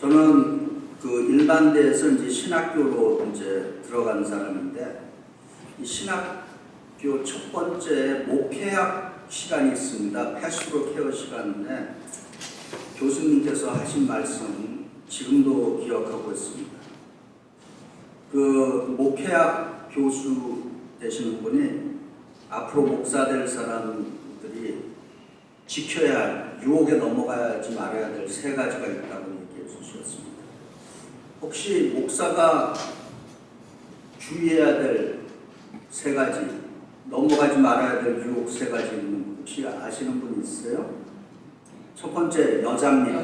저는 그 일반대에서 이제 신학교로 이제 들어간 사람인데, 이 신학교 첫 번째 목회학 시간이 있습니다. 패스토럴 케어 시간인데 교수님께서 하신 말씀 지금도 기억하고 있습니다. 그 목회학 교수 되시는 분이 앞으로 목사 될 사람들이 지켜야 할, 유혹에 넘어가지 말아야 될 세 가지가 있다고 얘기해 주셨습니다. 혹시 목사가 주의해야 될 세 가지, 넘어가지 말아야 될 유혹 세 가지는 혹시 아시는 분 있어요? 첫 번째, 여자입니다.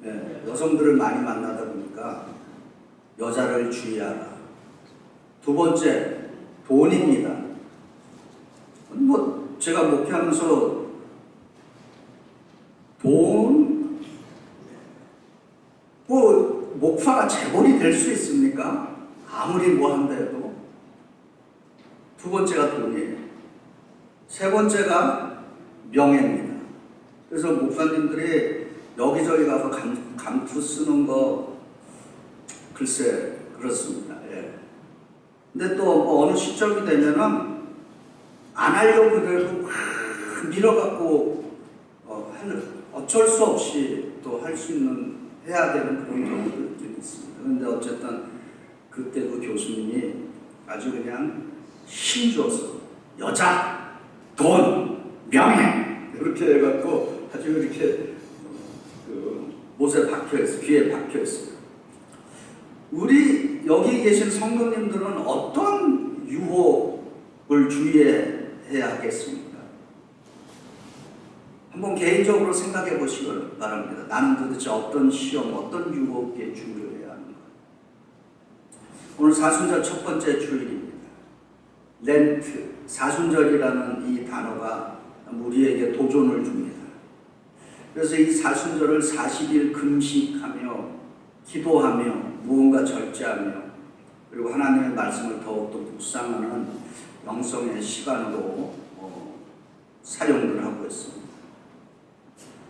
네, 여성들을 많이 만나다 보니까 여자를 주의하라. 두 번째, 돈입니다. 뭐 제가 목회하면서 돈, 뭐 목사가 재벌이 될 수 있습니까? 아무리 뭐 한다 해도. 두 번째가 돈이에요. 세 번째가 명예입니다. 그래서 목사님들이 여기저기 가서 감투 쓰는 거 글쎄 그렇습니다. 예. 근데 또 어느 시점이 되면은 안 하려고 그래도 막 밀어갖고 어쩔 수 없이 또 할 수 있는, 해야 되는 그런 경우도 있습니다. 그런데 어쨌든 그때 그 교수님이 아주 그냥 힘줘서 여자, 돈, 명예 이렇게 해갖고 아주 이렇게 그 못에 박혀있어요. 귀에 박혀있어요. 우리 여기 계신 성도님들은 어떤 유혹을 주의해야 하겠습니까? 한번 개인적으로 생각해 보시길 바랍니다. 나는 도대체 어떤 시험, 어떤 유혹에 주의를 해야 하는가? 오늘 사순절 첫 번째 주일입니다. 렌트, 사순절이라는 이 단어가 우리에게 도전을 줍니다. 그래서 이 사순절을 40일 금식하며 기도하며 무언가 절제하며 그리고 하나님의 말씀을 더욱더 묵상하는 영성의 시간으로 사용을 하고 있습니다.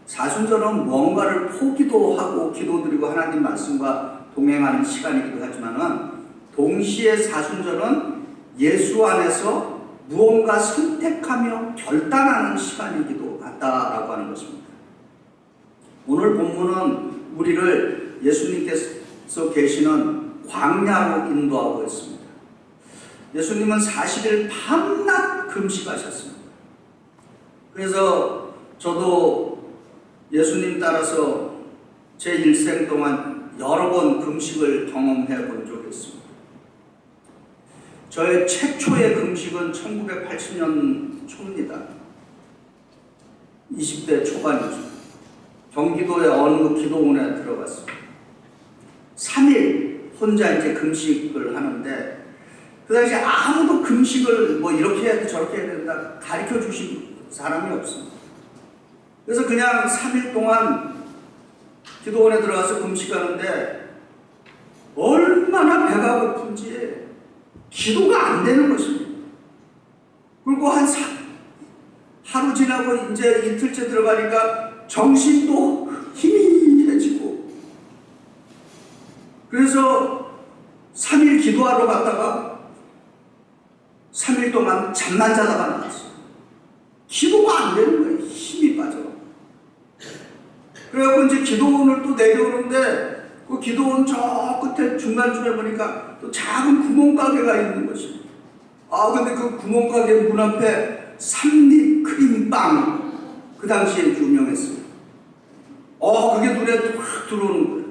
사순절은 무언가를 포기도 하고 기도드리고 하나님 말씀과 동행하는 시간이기도 하지만은 동시에 사순절은 예수 안에서 무언가 선택하며 결단하는 시간이기도 하다라고 하는 것입니다. 오늘 본문은 우리를 예수님께서 계시는 광야로 인도하고 있습니다. 예수님은 40일 밤낮 금식하셨습니다. 그래서 저도 예수님 따라서 제 일생 동안 여러 번 금식을 경험해 본 적이 있습니다. 저의 최초의 금식은 1980년 초입니다. 20대 초반이죠. 경기도의 어느 기도원에 들어갔습니다. 3일 혼자 이제 금식을 하는데 그 당시에 아무도 금식을 뭐 이렇게 해야 돼 저렇게 해야 된다 가르쳐 주신 사람이 없습니다. 그래서 그냥 3일 동안 기도원에 들어가서 금식하는데 얼마나 배가 고픈지 기도가 안 되는 것입니다. 그리고 하루 지나고 이제 이틀째 들어가니까 정신도 희미해지고 그래서 3일 기도하러 갔다가 3일 동안 잠만 자다가 나왔어요. 기도가 안 되는 거예요. 힘이 빠져. 그래갖고 이제 기도원을 또 내려오는데 그 기도원 저 끝에 중간쯤에 보니까 또 작은 구멍가게가 있는 것입니다. 근데 그 구멍가게 문 앞에 삼립 크림빵 그 당시에 유명했어요. 그게 눈에 확 들어오는 거예요.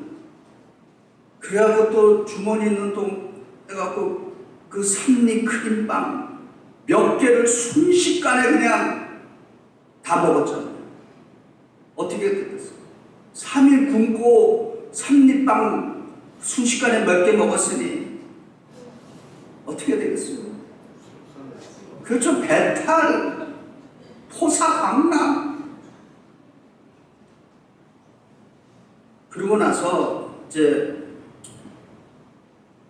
그래갖고 또 주머니 있는 돈 해갖고 그 삼립 크림빵 몇 개를 순식간에 그냥 다 먹었잖아요. 어떻게 됐어요? 3일 굶고 삼립빵 순식간에 몇 개 먹었으니 어떻게 되겠어요? 그렇죠. 배탈, 토사광남. 그러고 나서 이제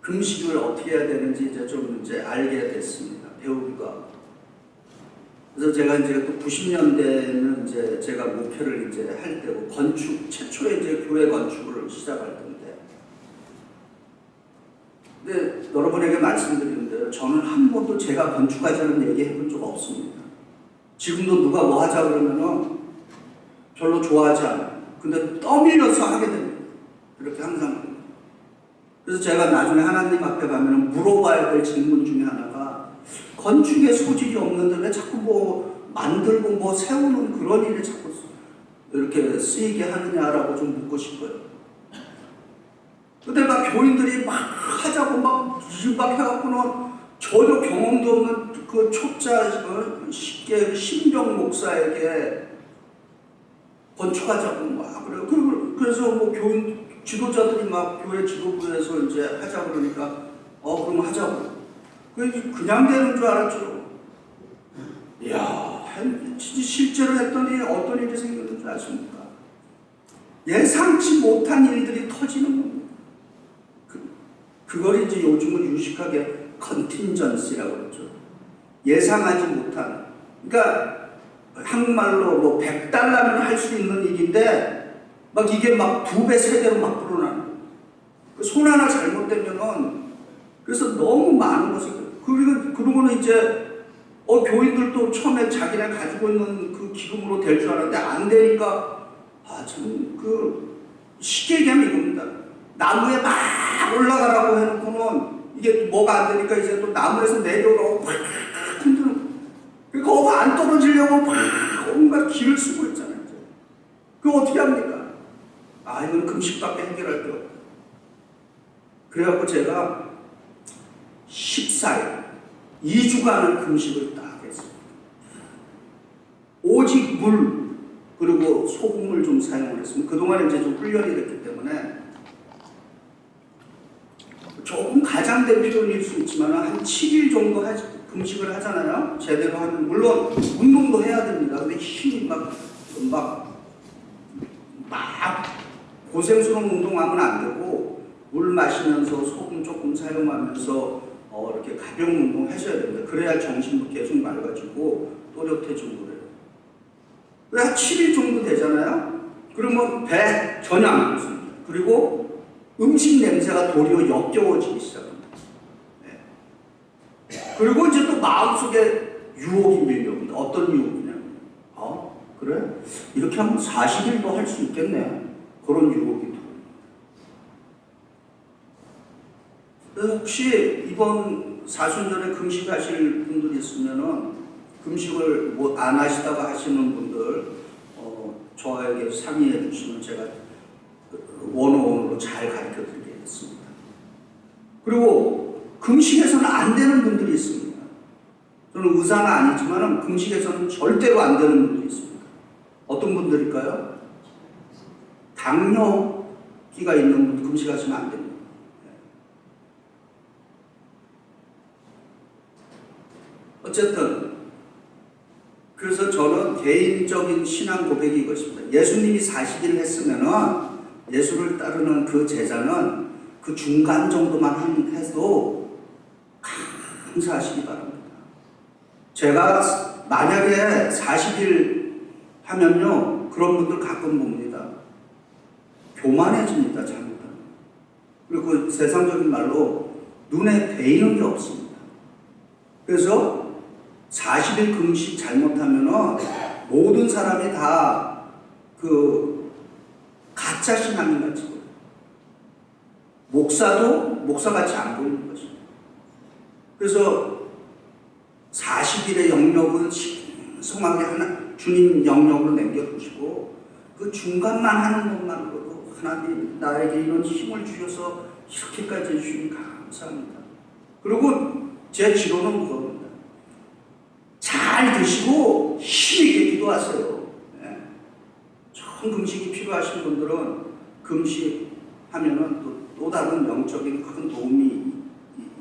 금식을 어떻게 해야 되는지 이제 좀 알게 됐습니다. 배우기가. 그래서 제가 이제 또 90년대는 이제 제가 목회를 이제 할 때고 건축 최초의 이제 교회 건축을 시작할 텐데, 근데 여러분에게 말씀드리는데 저는 한 번도 제가 건축하자는 얘기 해본 적 없습니다. 지금도 누가 뭐 하자 그러면은 별로 좋아하지 않아요. 근데 떠밀려서 하게 됩니다. 이렇게 항상. 그래서 제가 나중에 하나님 앞에 가면은 물어봐야 될 질문 중에 하나가, 건축에 소질이 없는데 왜 자꾸 뭐 만들고 뭐 세우는 그런 일에 자꾸 이렇게 쓰이게 하느냐라고 좀 묻고 싶어요. 근데 막 교인들이 막 하자고 막 해갖고는 전혀 경험도 없는 그 초짜 쉽게 신병 목사에게 건축하자고 막 그래요. 그래서 뭐 교인 지도자들이 막 교회 지도부에서 이제 하자 그러니까 그럼 하자고. 그냥 되는 줄 알았죠. 이야, 진짜 실제로 했더니 어떤 일이 생기는 줄 아십니까? 예상치 못한 일들이 터지는 겁니다. 그걸 이제 요즘은 유식하게 컨틴전시라고 그러죠. 예상하지 못한. 그러니까 한국말로 뭐 100달러면 할 수 있는 일인데 막 이게 막 2배, 3배로 막 불어나는. 손 하나 잘못되면은 그래서 너무 많은 것을 그러고는 이제 교인들도 처음에 자기네 가지고 있는 그 기금으로 될 줄 알았는데 안 되니까 참 쉽게 얘기하면 이겁니다. 나무에 막 올라가라고 해놓고는 이게 뭐가 안 되니까 이제 또 나무에서 내려가고 팍 흔드는. 그러니까 안 떨어지려고 팍 온갖 길을 쓰고 있잖아요. 그거 어떻게 합니까? 이건 금식밖에 해결할 게 없다. 그래갖고 제가 14일, 2주간을 금식을 딱 했습니다. 오직 물, 그리고 소금을 좀 사용을 했습니다. 그동안 이제 좀 훈련이 됐기 때문에 조금 가장된 표현일 수 있지만 한 7일 정도 금식을 하잖아요. 제대로 하면. 물론 운동도 해야 됩니다. 근데 힘이 막 고생스러운 운동하면 안 되고 물 마시면서 소금 조금 사용하면서 이렇게 가벼운 운동 하셔야 됩니다. 그래야 정신도 계속 맑아지고 또렷해지고 그래요. 한 7일 정도 되잖아요. 그러면 배 전혀 안 부습니다. 그리고 음식 냄새가 도리어 역겨워지기 시작합니다. 네. 그리고 이제 또 마음속에 유혹이 밀려옵니다. 어떤 유혹이냐면, 그래? 이렇게 하면 40일도 할 수 있겠네. 그런 유혹이 들어옵니다. 그래서 혹시 이번 사순절에 금식하실 분들이 있으면은 금식을 뭐 안 하시다가 하시는 분들 저에게 상의해 주시면 제가 원어원으로 잘 가르쳐 드리겠습니다. 그리고 금식에서는 안 되는 분들이 있습니다. 저는 의사는 아니지만 금식에서는 절대로 안 되는 분들이 있습니다. 어떤 분들일까요? 당뇨기가 있는 분들 금식하시면 안 됩니다. 어쨌든 그래서 저는 개인적인 신앙 고백이 이것입니다. 예수님이 40일 했으면은 예수를 따르는 그 제자는 그 중간 정도만 해도 감사하시기 바랍니다. 제가 만약에 40일 하면요, 그런 분들 가끔 봅니다. 교만해집니다, 잘못하면. 그리고 그 세상적인 말로 눈에 베이는 게 없습니다. 그래서 40일 금식 잘못하면은 모든 사람이 다 가짜 신앙인 같이 보여요. 목사도 목사같이 안 보이는 것입니다. 그래서 40일의 영역은 신성하게 주님 영역으로 남겨두시고 그 중간만 하는 것만으로도 하나님 나에게 이런 힘을 주셔서 이렇게까지 해주시니 감사합니다. 그리고 제 지론은 그겁니다. 잘 드시고 힘있게 기도하세요. 전 금식이 필요하신 분들은 금식하면은 또 다른 영적인 큰 도움이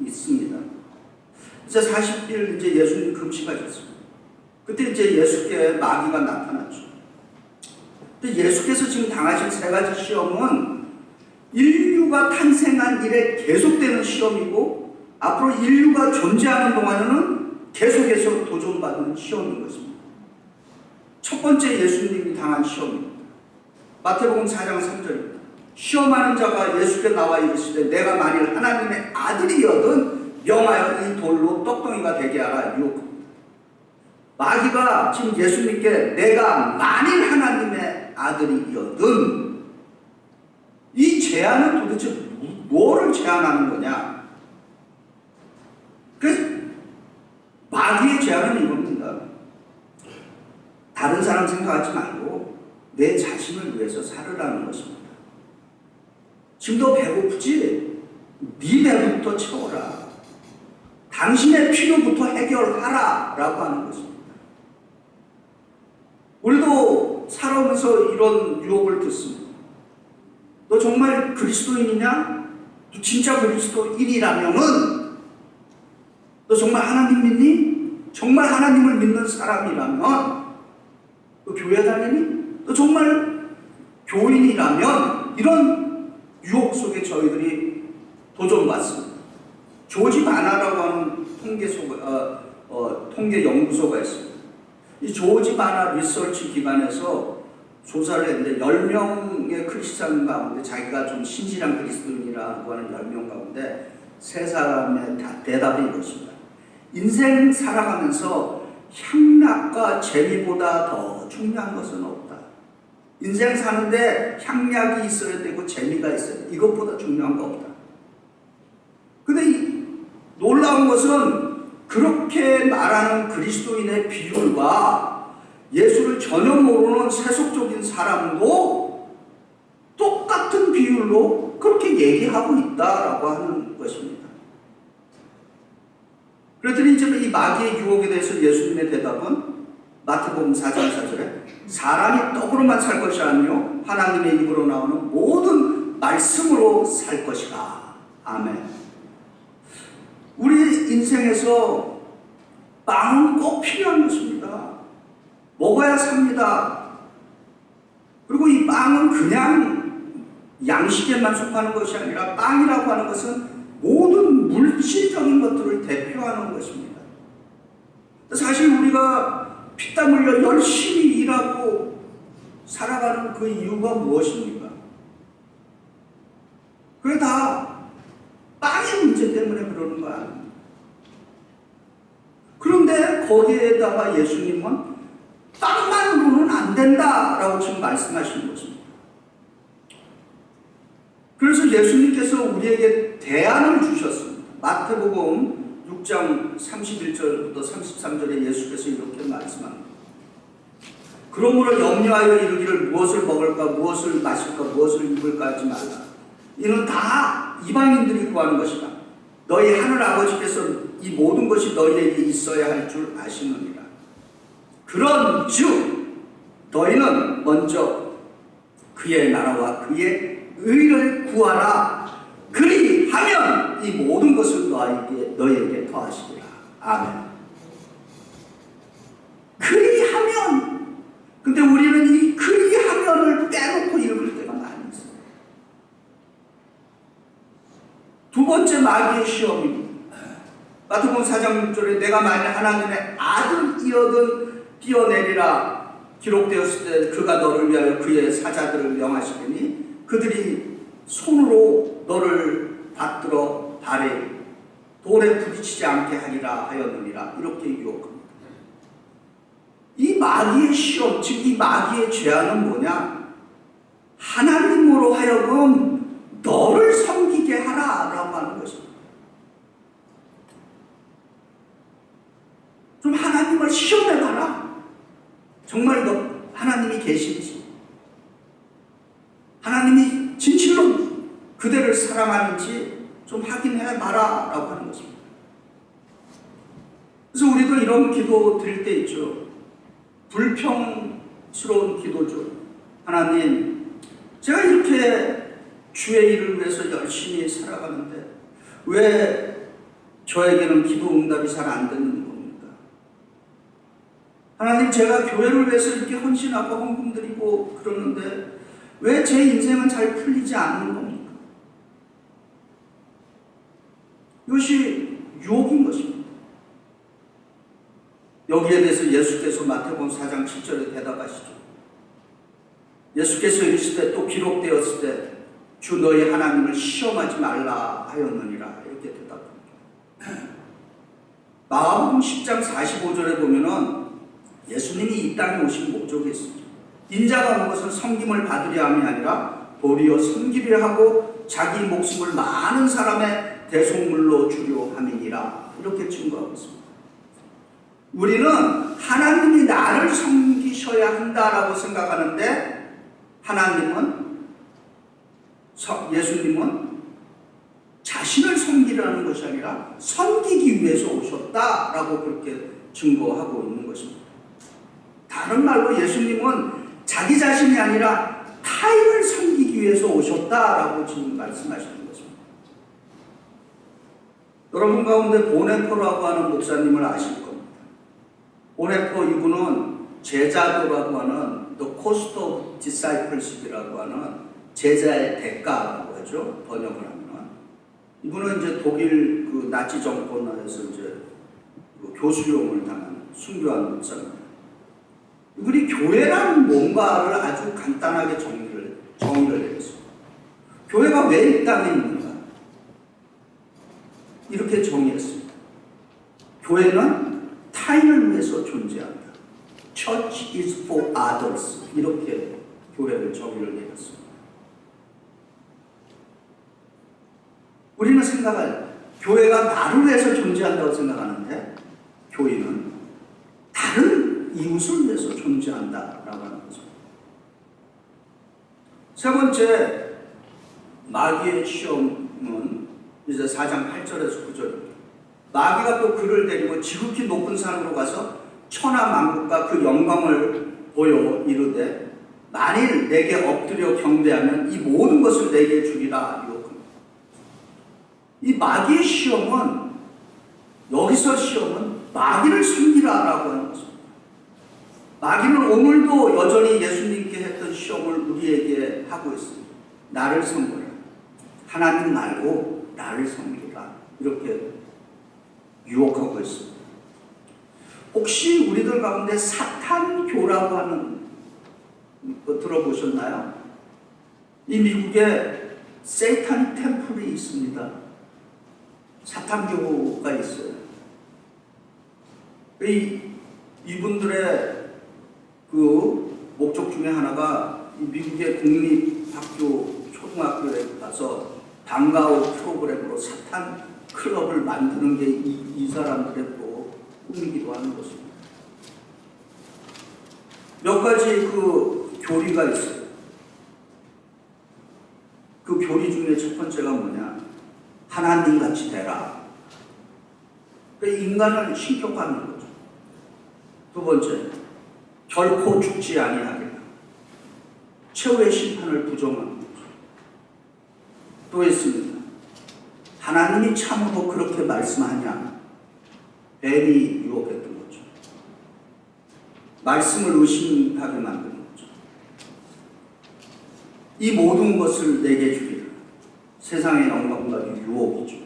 있습니다. 이제 40일 이제 예수님 금식하셨습니다. 그때 이제 예수께 마귀가 나타났죠. 근데 예수께서 지금 당하신 3가지 시험은 인류가 탄생한 이래 계속되는 시험이고 앞으로 인류가 존재하는 동안에는 계속해서 도전받는 시험인 것입니다. 첫 번째 예수님이 당한 시험입니다. 마태복음 4장 3절입니다. 시험하는 자가 예수께 나와 이르시되 내가 만일 하나님의 아들이여든 명하여 이 돌로 떡덩이가 되게 하라 유혹합니다. 마귀가 지금 예수님께 내가 만일 하나님의 아들이여든, 이 제안은 도대체 뭐를 제안하는 거냐? 그래서 마귀의 제안은 이겁니다. 다른 사람 생각하지 말고 내 자신을 위해서 살으라는 것입니다. 지금 너 배고프지? 네 배부터 채워라. 당신의 필요부터 해결하라 라고 하는 것입니다. 우리도 살아오면서 이런 유혹을 듣습니다. 너 정말 그리스도인이냐? 너 진짜 그리스도인이라면은 너 정말 하나님 믿니? 정말 하나님을 믿는 사람이라면 너 교회 다니니? 너 정말 교인이라면, 이런 유혹 속에 저희들이 도전받습니다. 조지 바나라고 하는 통계 연구소가 있습니다. 이 조지 바나 리서치 기관에서 조사를 했는데 10명의 크리스찬 가운데 자기가 좀 신실한 그리스도인이라고 하는 10명 가운데 3사람의 대답이 이것입니다. 인생 살아가면서 향락과 재미보다 더 중요한 것은 없다. 인생 사는데 향락이 있어야 되고 재미가 있어야 돼. 이것보다 중요한 거 없다. 근데 놀라운 것은 그렇게 말하는 그리스도인의 비율과 예수를 전혀 모르는 세속적인 사람도 똑같은 비율로 그렇게 얘기하고 있다라고 하는 것입니다. 그랬더니 이제 이 마귀의 유혹에 대해서 예수님의 대답은 마태복음 4장 4절에 사람이 떡으로만 살 것이 아니요 하나님의 입으로 나오는 모든 말씀으로 살 것이라. 아멘. 우리 인생에서 빵은 꼭 필요한 것입니다. 먹어야 삽니다. 그리고 이 빵은 그냥 양식에만 속하는 것이 아니라 빵이라고 하는 것은 모든 물질적인 것들을 대표하는 것입니다. 사실 우리가 피땀 흘려 열심히 일하고 살아가는 그 이유가 무엇입니까? 그게 다 빵의 문제 때문에 그러는 거 아닙니까? 그런데 거기에다가 예수님은 빵만으로는 안 된다라고 지금 말씀하시는 것입니다. 그래서 예수님께서 우리에게 대안을 주셨습니다. 마태복음 6장 31절부터 33절에 예수께서 이렇게 말씀합니다. 그러므로 염려하여 이르기를 무엇을 먹을까, 무엇을 마실까, 무엇을 입을까 하지 말라. 이는 다 이방인들이 구하는 것이다. 너희 하늘 아버지께서 이 모든 것이 너희에게 있어야 할 줄 아시느니라. 그런즉 너희는 먼저 그의 나라와 그의 의를 구하라. 그리하면 이 모든 것을 너희에게 더하시리라. 아멘. 그리하면. 근데 우리는 이 그리하면을 빼놓고 읽을 때가 많이 있어요. 두 번째 마귀의 시험입니다. 마태복음 4장 6절에 내가 만일 하나님의 아들이어든 뛰어내리라 기록되었을 때 그가 너를 위하여 그의 사자들을 명하시더니 그들이 손으로 너를 받들어 발에 돌에 부딪히지 않게 하리라 하였느니라. 이렇게 유혹합니다. 이 마귀의 시험, 즉 이 마귀의 죄안은 뭐냐? 하나님으로 하여금 너를 섬기게 하라라고 하는 것입니다. 좀 하나님을 시험해봐라. 정말 너 하나님이 계신지, 하나님이 진실로 그대를 사랑하는지 좀 확인해봐라 라고 하는 것입니다. 그래서 우리도 이런 기도 드릴 때 있죠. 불평스러운 기도죠. 하나님, 제가 이렇게 주의 일을 위해서 열심히 살아가는데 왜 저에게는 기도 응답이 잘 안 되는 겁니까? 하나님, 제가 교회를 위해서 이렇게 헌신하고 헌금 드리고 그러는데 왜 제 인생은 잘 풀리지 않는 겁니까? 이것이 유혹인 것입니다. 여기에 대해서 예수께서 마태복음 4장 7절에 대답하시죠. 예수께서 이르시되 또 기록되었을 때 주 너희 하나님을 시험하지 말라 하였느니라. 이렇게 대답합니다. 마가복음 10장 45절에 보면은 예수님이 이 땅에 오신 목적이 있습니다. 인자가 온 것은 섬김을 받으려 함이 아니라 도리어 섬기려 하고 자기 목숨을 많은 사람의 대속물로 주려 함이니라. 이렇게 증거하고 있습니다. 우리는 하나님이 나를 섬기셔야 한다라고 생각하는데 하나님은 예수님은 자신을 섬기려는 것이 아니라 섬기기 위해서 오셨다라고 그렇게 증거하고 있는 것입니다. 다른 말로 예수님은 자기 자신이 아니라 타인을 섬기기 위해서 오셨다라고 지금 말씀하시는 것입니다. 여러분 가운데 보네포라고 하는 목사님을 아실 겁니다. 보네포 이분은 제자도라고 하는 The Cost of Discipleship이라고 하는 제자의 대가라고 하죠. 번역을 하면. 이분은 이제 독일 그 나치 정권에서 이제 그 교수용을 당한 순교한 목사입니다. 이분이 교회라는 뭔가를 아주 간단하게 정의를 내렸습니다. 교회가 왜 이 땅에 있는가? 이렇게 정의했습니다. 교회는 타인을 위해서 존재한다. Church is for others. 이렇게 교회를 정의를 내렸습니다. 우리는 생각할 교회가 나를 위해서 존재한다고 생각하는데 교회는 다른 이웃을 위해서 존재한다라고 하는 거죠. 세 번째, 마귀의 시험은 이제 4장 8절에서 9절입니다. 마귀가 또 그를 데리고 지극히 높은 산으로 가서 천하 만국과 그 영광을 보여 이르되 만일 내게 엎드려 경배하면 이 모든 것을 내게 주리라. 이 마귀의 시험은 여기서 시험은 마귀를 섬기라라고 하는 것입니다. 마귀는 오늘도 여전히 예수님께 했던 시험을 우리에게 하고 있습니다. 나를 섬겨라. 하나님 말고 나를 섬기라. 이렇게 유혹하고 있습니다. 혹시 우리들 가운데 사탄교라고 하는 거 들어보셨나요? 이 미국에 세이탄 템플이 있습니다. 사탄교가 있어요. 이분들의 그 목적 중에 하나가 이 미국의 공립학교, 초등학교에 가서 방과후 프로그램으로 사탄 클럽을 만드는 게 이 사람들의 또 꿈이기도 하는 것입니다. 몇 가지 그 교리가 있어요. 그 교리 중에 첫 번째가 뭐냐? 하나님같이 되라. 인간을 신격화하는 거죠. 두 번째, 결코 죽지 아니하리라. 최후의 심판을 부정하는 거죠. 또 있습니다. 하나님이 참으로 그렇게 말씀하냐? 뱀이 유혹했던 거죠. 말씀을 의심하게 만드는 거죠. 이 모든 것을 내게 주리라. 세상의 영광과 유혹이죠.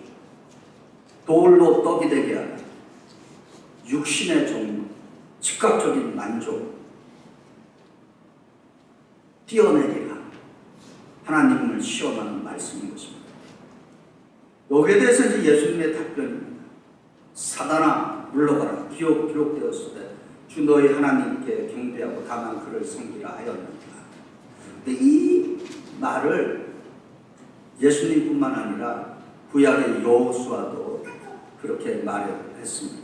돌로 떡이 되게 하라. 육신의 종류, 즉각적인 만족, 뛰어내리라. 하나님을 시험하는 말씀인 것입니다. 여기에 대해서 이제 예수님의 답변입니다. 사단아 물러가라. 기록되었을 때 주 너희 하나님께 경배하고 다만 그를 섬기라 하였느니라. 근데 이 말을 예수님뿐만 아니라 구약의 여호수아도 그렇게 말했습니다.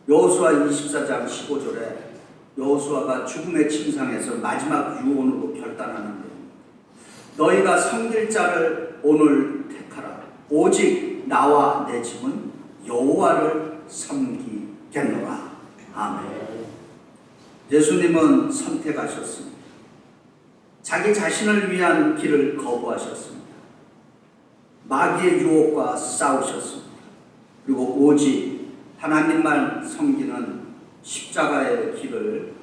여호수아 24장 15절에 여호수아가 죽음의 침상에서 마지막 유언으로 결단하는데 너희가 섬길 자를 오늘 택하라. 오직 나와 내 집은 여호와를 섬기겠노라. 아멘. 예수님은 선택하셨습니다. 자기 자신을 위한 길을 거부하셨습니다. 마귀의 유혹과 싸우셨습니다. 그리고 오직 하나님만 섬기는 십자가의 길을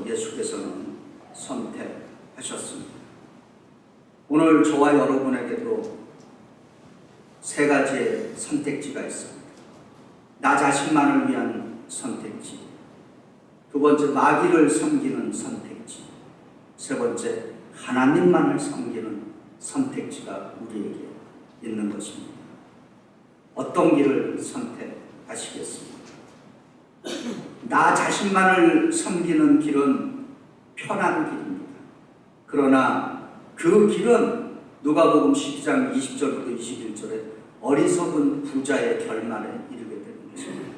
예수께서는 선택하셨습니다. 오늘 저와 여러분에게도 세 가지의 선택지가 있습니다. 나 자신만을 위한 선택지, 두 번째, 마귀를 섬기는 선택지. 세 번째, 하나님만을 섬기는 선택지가 우리에게 있는 것입니다. 어떤 길을 선택하시겠습니까? 나 자신만을 섬기는 길은 편한 길입니다. 그러나 그 길은 누가복음 12장 20절부터 21절에 어리석은 부자의 결말에 이르게 되는 것입니다.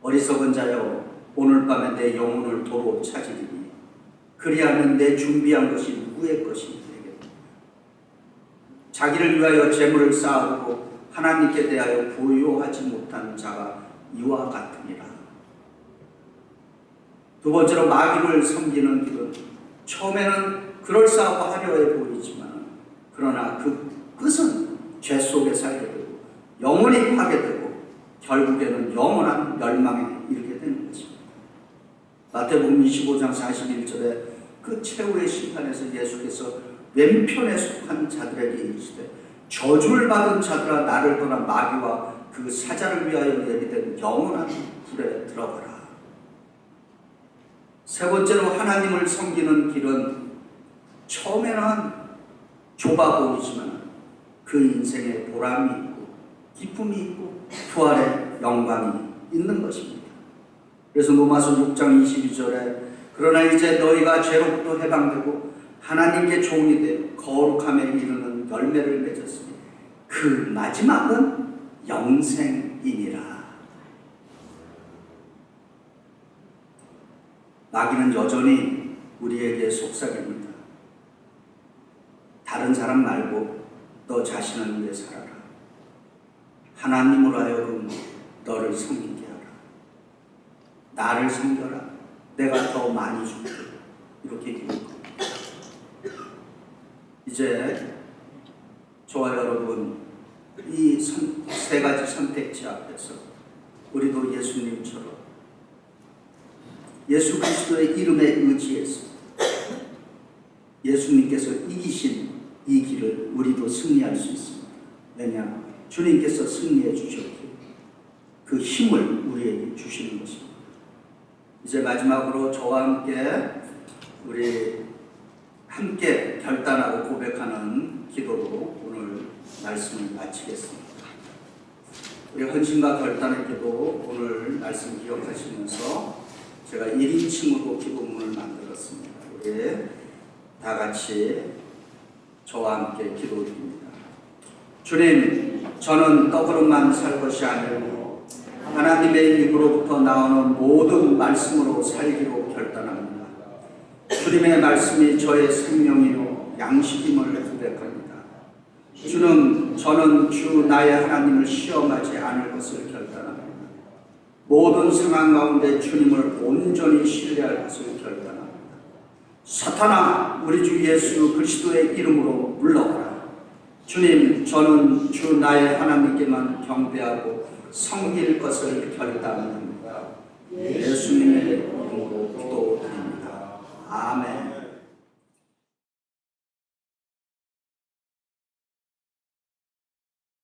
어리석은 자여, 오늘 밤에 내 영혼을 도로 찾으리니 그리하면 내 준비한 것이 누구의 것이 되겠다. 자기를 위하여 재물을 쌓아두고 하나님께 대하여 부요하지 못하는 자가 이와 같으니라. 두 번째로, 마귀를 섬기는 길은 처음에는 그럴싸하고 화려해 보이지만 그러나 그 끝은 죄 속에 살게 되고 영원히 파괴되고 결국에는 영원한 멸망에 이르게 되는 것입니다. 마태복음 25장 41절에 그 최후의 심판에서 예수께서 왼편에 속한 자들에게 이르시되 저주를 받은 자들아, 나를 떠나 마귀와 그 사자를 위하여 예비된 영원한 불에 들어가라. 세 번째로, 하나님을 섬기는 길은 처음에는 좁아 보이지만 그 인생에 보람이 있고 기쁨이 있고 부활의 영광이 있는 것입니다. 그래서 로마서 6장 22절에 그러나 이제 너희가 죄로부터 해방되고 하나님께 종이 되어 거룩함에 이르는 열매를 맺었으니 그 마지막은 영생이니라. 마귀는 여전히 우리에게 속삭입니다. 다른 사람 말고 너 자신을 위해 살아라. 하나님으로 하여금 너를 섬기게 하라. 나를 섬겨라. 내가 더 많이 줄게. 이렇게 기도할 겁니다. 이제 저와 여러분, 이 세 가지 선택지 앞에서 우리도 예수님처럼 예수 그리스도의 이름에 의지해서 예수님께서 이기신 이 길을 우리도 승리할 수 있습니다. 왜냐? 주님께서 승리해 주셨기에 그 힘을 우리에게 주시는 것입니다. 이제 마지막으로 저와 함께 함께 결단하고 고백하는 기도로 오늘 말씀을 마치겠습니다. 우리 헌신과 결단의 기도, 오늘 말씀 기억하시면서 제가 1인칭으로 기도문을 만들었습니다. 우리 다 같이 저와 함께 기도드립니다. 주님, 저는 떡으로만 살 것이 아니고 하나님의 입으로부터 나오는 모든 말씀으로 살기로 결단합니다. 주님의 말씀이 저의 생명이요 양식임을 고백합니다. 저는 주 나의 하나님을 시험하지 않을 것을 결단합니다. 모든 상황 가운데 주님을 온전히 신뢰할 것을 결단합니다. 사탄아, 우리 주 예수 그리스도의 이름으로 물러가라. 주님, 저는 주 나의 하나님께만 경배하고 섬길 것을 결단합니다. 예수님의